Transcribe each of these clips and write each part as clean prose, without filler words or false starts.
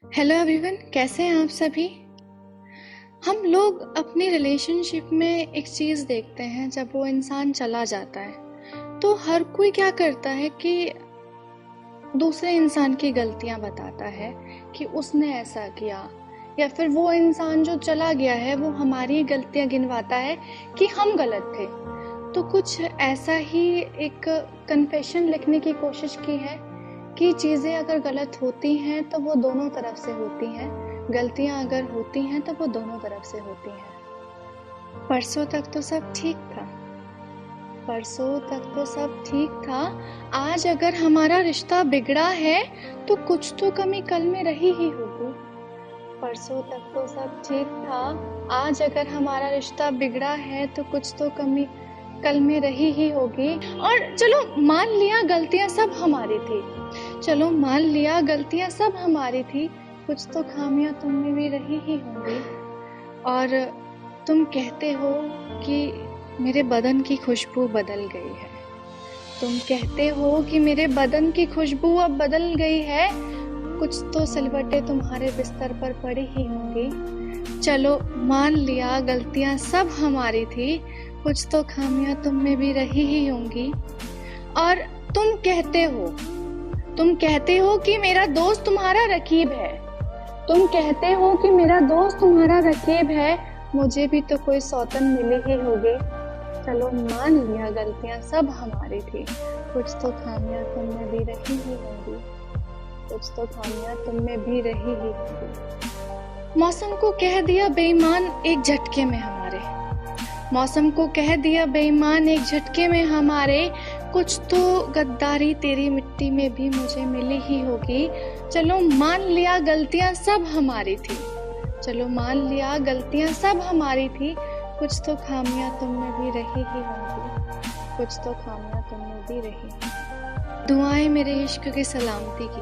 Hello everyone, कैसे हैं आप सभी। हम लोग अपनी रिलेशनशिप में एक चीज़ देखते हैं, जब वो इंसान चला जाता है तो हर कोई क्या करता है कि दूसरे इंसान की गलतियां बताता है कि उसने ऐसा किया, या फिर वो इंसान जो चला गया है वो हमारी गलतियां गिनवाता है कि हम गलत थे। तो कुछ ऐसा ही एक कन्फेशन लिखने की कोशिश की है कि चीज़ें अगर गलत होती हैं तो वो दोनों तरफ से होती हैं, गलतियां अगर होती हैं तो वो दोनों तरफ से होती हैं। परसों तक तो सब ठीक था, परसों तक तो सब ठीक था। आज अगर हमारा रिश्ता बिगड़ा है तो कुछ तो कमी कल में रही ही होगी। परसों तक तो सब ठीक था, आज अगर हमारा रिश्ता बिगड़ा है तो कुछ तो कमी कल में रही ही होगी। और चलो मान लिया गलतियां सब हमारी थी, चलो मान लिया गलतियां सब हमारी थी, कुछ तो खामियां तुम में भी रही ही होंगी। और तुम कहते हो कि मेरे बदन की खुशबू बदल गई है, तुम कहते हो कि मेरे बदन की खुशबू अब बदल गई है, कुछ तो सिलवटें तुम्हारे बिस्तर पर पड़ी ही होंगी। चलो मान लिया गलतियां सब हमारी थी, कुछ तो खामियां तुम में भी रही ही होंगी। और तुम कहते हो कि मेरा दोस्त तुम्हारा रकीब है, तुम कहते हो कि मेरा दोस्त तुम्हारा रकीब है, मुझे भी तो कोई सौतन मिली ही होगी। चलो मान लिया गलतियां सब हमारी थी, कुछ तो खामियां तुम में भी रही ही होंगी, कुछ तो खामियां तुम में भी रही ही होंगी। मौसम को कह दिया बेईमान एक झटके में हमारे, मौसम को कह दिया बेईमान एक झटके में हमारे, कुछ तो गद्दारी तेरी मिट्टी में भी मुझे मिली ही होगी। चलो मान लिया गलतियां सब हमारी थी, चलो मान लिया गलतियां सब हमारी थी, कुछ तो खामियां तुम में भी रही ही होंगी, कुछ तो खामियां तुम में भी रही। दुआएं मेरे इश्क की सलामती की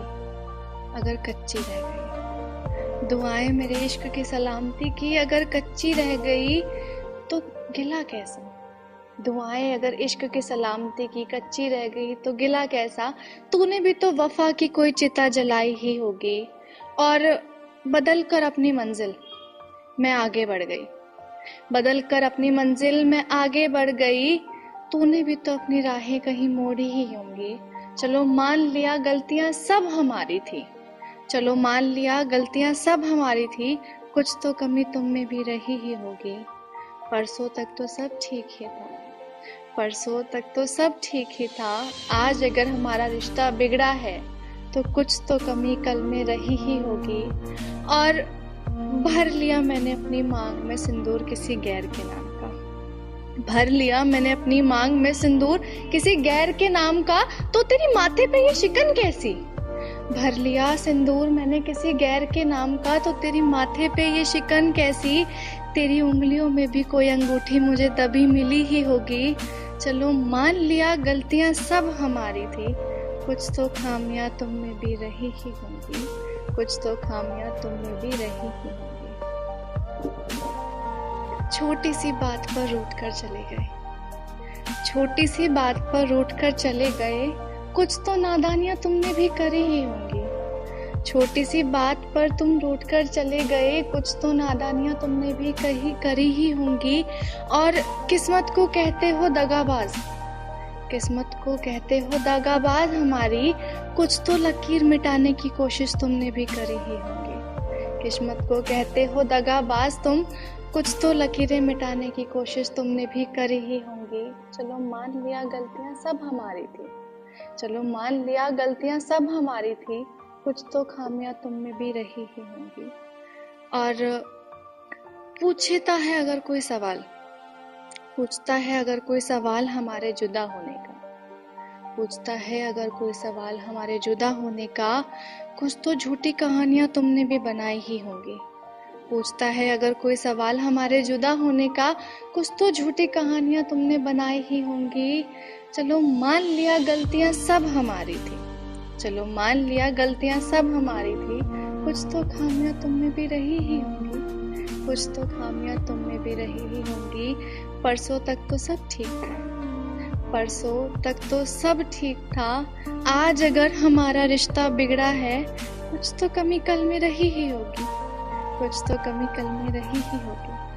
अगर कच्ची रह गई, दुआएं मेरे इश्क की सलामती की अगर कच्ची रह गई तो गिला कैसा। दुआएं अगर इश्क की सलामती की कच्ची रह गई तो गिला कैसा। तूने भी तो वफा की कोई चिता जलाई ही होगी, और बदल कर अपनी मंजिल मैं आगे बढ़ गई, बदल कर अपनी मंजिल में आगे बढ़ गई। तूने भी तो अपनी राहें कहीं मोड़ी ही होंगी। चलो मान लिया गलतियां सब हमारी थी, चलो मान लिया गलतियां सब हमारी थी, कुछ तो कमी तुम में भी रही ही होगी। परसों तक तो सब ठीक ही था, परसों तक तो सब ठीक ही था। आज अगर हमारा रिश्ता बिगड़ा है तो कुछ तो कमी कल में रही ही होगी। और भर लिया मैंने अपनी मांग में सिंदूर किसी गैर के नाम का, भर लिया मैंने अपनी मांग में सिंदूर किसी गैर के नाम का, तो तेरी माथे पे ये शिकन कैसी। भर लिया सिंदूर मैंने किसी गैर के नाम का, तो तेरी माथे पे ये शिकन कैसी। तेरी उंगलियों में भी कोई अंगूठी मुझे तभी मिली ही होगी। चलो मान लिया गलतियां सब हमारी थी, कुछ तो खामियां तुम में भी रही ही होंगी, कुछ तो खामियां तुम में भी रही ही होंगी। छोटी सी बात पर रूठ कर चले गए, छोटी सी बात पर रूठ कर चले गए, कुछ तो नादानियां तुमने भी करी ही होंगी। छोटी सी बात पर तुम रूठ कर चले गए, कुछ तो नादानियां तुमने भी करी ही होंगी। और किस्मत को कहते हो दगाबाज, किस्मत को कहते हो दगाबाज हमारी, कुछ तो लकीर मिटाने की कोशिश तुमने भी करी ही होंगी। किस्मत को कहते हो दगाबाज तुम, कुछ तो लकीरें मिटाने की कोशिश तुमने भी करी ही होंगी। चलो मान लिया गलतियां सब हमारी थी, चलो मान लिया गलतियां सब हमारी थी, कुछ तो खामियां तुम में भी रही ही होंगी। और पूछता है अगर कोई सवाल, पूछता है अगर कोई सवाल हमारे जुदा होने का, पूछता है अगर कोई सवाल हमारे जुदा होने का, कुछ तो झूठी कहानियां तुमने भी बनाई ही होंगी। पूछता है अगर कोई सवाल हमारे जुदा होने का, कुछ तो झूठी कहानियां तुमने बनाई ही होंगी। चलो मान लिया गलतियां सब हमारी थी, चलो मान लिया गलतियां सब हमारी थी, कुछ तो खामियां तुम में भी रही ही होंगी, कुछ तो खामियां तुम में भी रही ही होंगी। परसों तक तो सब ठीक था, परसों तक तो सब ठीक था। आज अगर हमारा रिश्ता बिगड़ा है कुछ तो कमी कल में रही ही होगी, कुछ तो कमी कल में रही ही होगी।